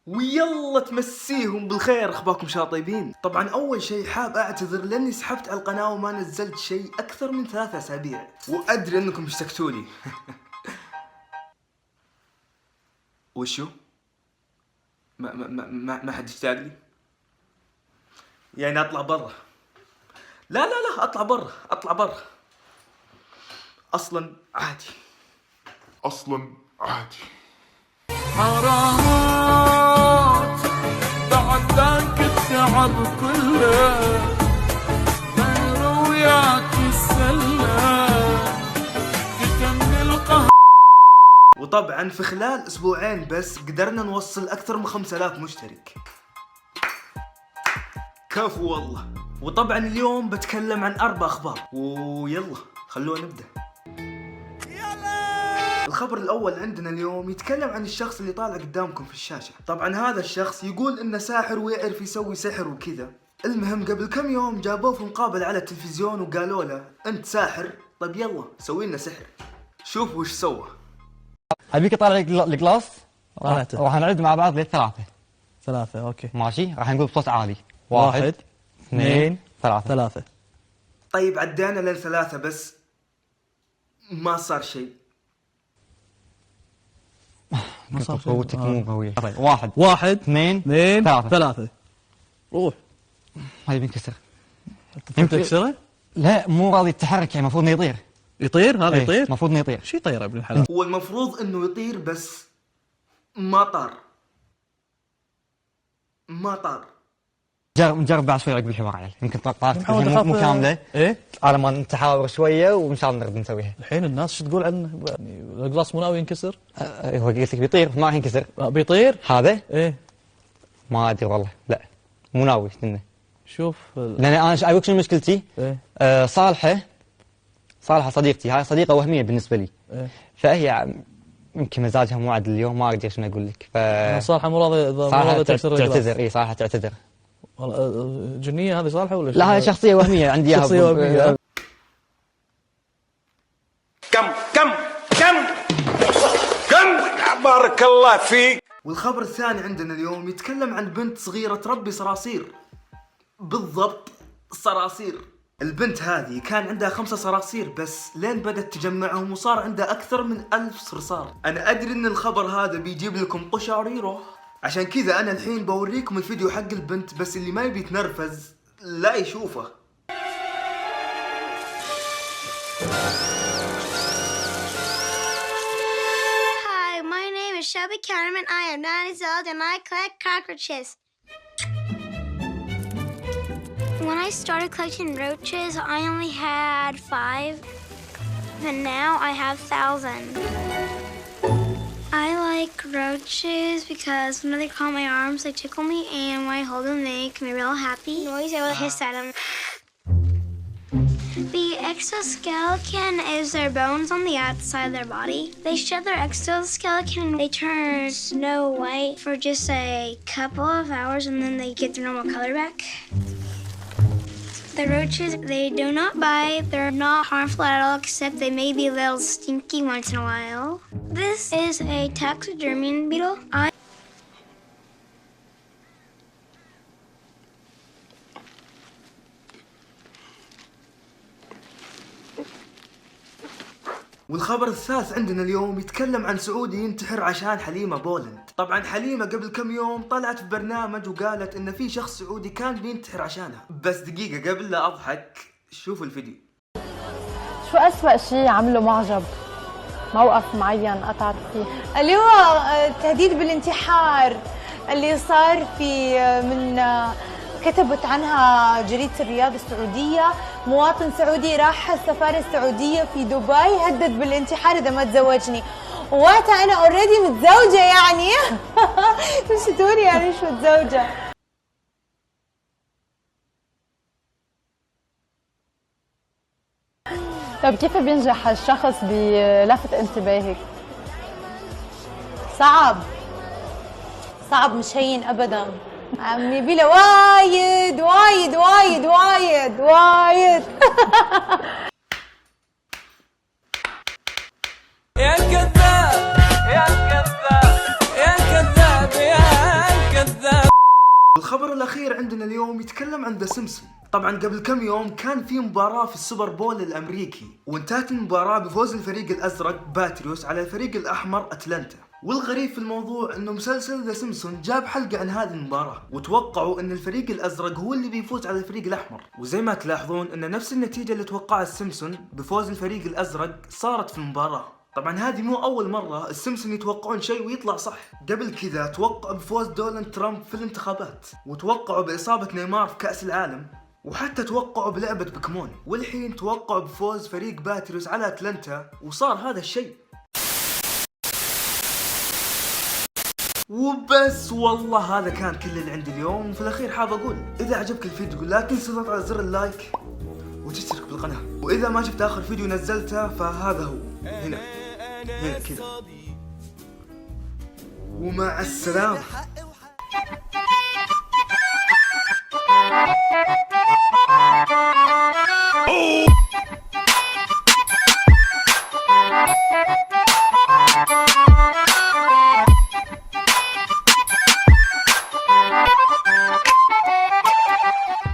ويلا تمسيهم بالخير. اخباركم شباب طيبين؟ طبعا اول شيء حاب اعتذر لاني سحبت على القناه وما نزلت شيء اكثر من 3 أسابيع، وادري انكم اشتقتوا لي. وشو؟ ما حد اشتاق لي؟ يعني اطلع برا؟ لا اطلع برا اصلا عادي. حرامات بعد ذاك التعب كله غير وياك السلة تكمل القهر. وطبعا في خلال اسبوعين بس قدرنا نوصل اكثر من 5000 مشترك. كفو والله. وطبعا اليوم بتكلم عن 4 اخبار، ويلا خلونا نبدا. الخبر الاول عندنا اليوم يتكلم عن الشخص اللي طالع قدامكم في الشاشة. طبعا هذا الشخص يقول انه ساحر ويعرف يسوي سحر وكذا. المهم قبل كم يوم جابوه في مقابلة على التلفزيون وقالوا له انت ساحر، طيب يلا سوي لنا سحر. شوف وش سوى. ابيك اطالع الكلاس. طلعته. راح نعد مع بعض للثلاثة. 3 اوكي. ماشي، راح نقول بصوت عالي. 1 2 3. 3. طيب عدينا لل3 بس ما صار شيء. ما صار شيء. قوتك مو قوية. 1 2 2 3. 3. روح. هاي بينكسر. يمكن تكسره؟ لا مو راضي يتحرك، يعني المفروض انه يطير. يطير هذا إيه، يطير؟ المفروض انه يطير. شو يطير يا ابن الحلال؟ هو المفروض انه يطير بس ما طار. نجرب بعد شوي عقب الحوار عليه، يمكن طارت نحاول مو كاملة. ايه؟ على ما نتحاور شوية وان شاء الله نقدر نسويها. الحين الناس شو تقول عنه؟ يعني القلاص مو ناوي ينكسر؟ هو قلت لك بيطير ما راح ينكسر. بيطير؟ هذا ايه؟ ما ادري والله، لا مو ناوي استنى. شوف لان انا اقول شنو مشكلتي؟ ايه؟ صالحة صديقتي، هاي صديقة وهمية بالنسبة لي. ايه؟ فهي يمكن مزاجها مو عدل اليوم، ما ادري شنو اقول لك. صالحة مو راضي تكسر القلاص. تعتذر. اي صالحة تعتذر. والله جنية هذه صالحة ولا لا هاي شخصية وهمية عندي اياها. شخصية وهمية. كم بارك الله فيك. والخبر الثاني عندنا اليوم يتكلم عن بنت صغيرة تربي صراصير. بالضبط صراصير. البنت هذه كان عندها 5 صراصير بس، لين بدأت تجمعهم وصار عندها أكثر من 1000 صرصار. أنا أدري إن الخبر هذا بيجيب لكم قشعريرة، عشان كذا أنا الحين بوريكم الفيديو حق البنت، بس اللي ما يبي يتنرفز لا يشوفه. Hi, my name is Shelby Counterman. I am 9 years old and I collect cockroaches. When I started collecting roaches, I only had 5, and now I have thousands. I like roaches because when they crawl my arms, they tickle me, and when I hold them, they make me real happy. Noise, I will hiss at them. The exoskeleton is their bones on the outside of their body. They shed their exoskeleton and they turn snow white for just a couple of hours, and then they get their normal color back. The roaches, they do not bite. They're not harmful at all, except they may be a little stinky once in a while. This is a taxidermian beetle. والخبر الثالث عندنا اليوم يتكلم عن سعودي ينتحر عشان حليمة بولند. طبعا حليمة قبل كم يوم طلعت في برنامج وقالت ان في شخص سعودي كان بينتحر عشانها. بس دقيقة قبل لا اضحك شوفوا الفيديو. شو أسوأ شيء عمله معجب؟ موقف معين قطعت فيه؟ اللي هو التهديد بالانتحار اللي صار في من كتبت عنها جريدة الرياض السعودية. مواطن سعودي راح السفارة السعودية في دبي هدد بالانتحار إذا ما تزوجني. وقتها أنا اوريدي متزوجة يعني. مش تقولي يعني شو متزوجة. طيب كيف بينجح الشخص بلفت انتباهك؟ صعب مش هين أبدا. عمي بلا وايد وايد وايد وايد وايد. يا كذاب يا كذاب يا كذاب يا الأخير عندنا اليوم يتكلم عن ذا سيمبسون. طبعا قبل كم يوم كان في مباراة في السوبر بول الأمريكي، وانتهت المباراة بفوز الفريق الأزرق باتريوس على الفريق الأحمر أتلانتا. والغريب في الموضوع انه مسلسل ذا سيمبسون جاب حلقة عن هذه المباراة، وتوقعوا ان الفريق الازرق هو اللي بيفوز على الفريق الاحمر، وزي ما تلاحظون ان نفس النتيجة اللي توقعها السيمبسون بفوز الفريق الازرق صارت في المباراة. طبعا هذه مو اول مرة السيمبسون يتوقعون شيء ويطلع صح. قبل كذا توقعوا بفوز دونالد ترامب في الانتخابات، وتوقعوا باصابة نيمار في كأس العالم، وحتى توقعوا بلعبة بوكيمون، والحين توقعوا بفوز فريق باتريوس على اتلانتا وصار هذا الشيء. وبس والله هذا كان كل اللي عندي اليوم. وفي الاخير حاب اقول اذا عجبك الفيديو لا تنسى تضغط على زر اللايك وتشترك بالقناة، واذا ما شفت اخر فيديو نزلته فهذا هو هنا كذا. ومع السلامة.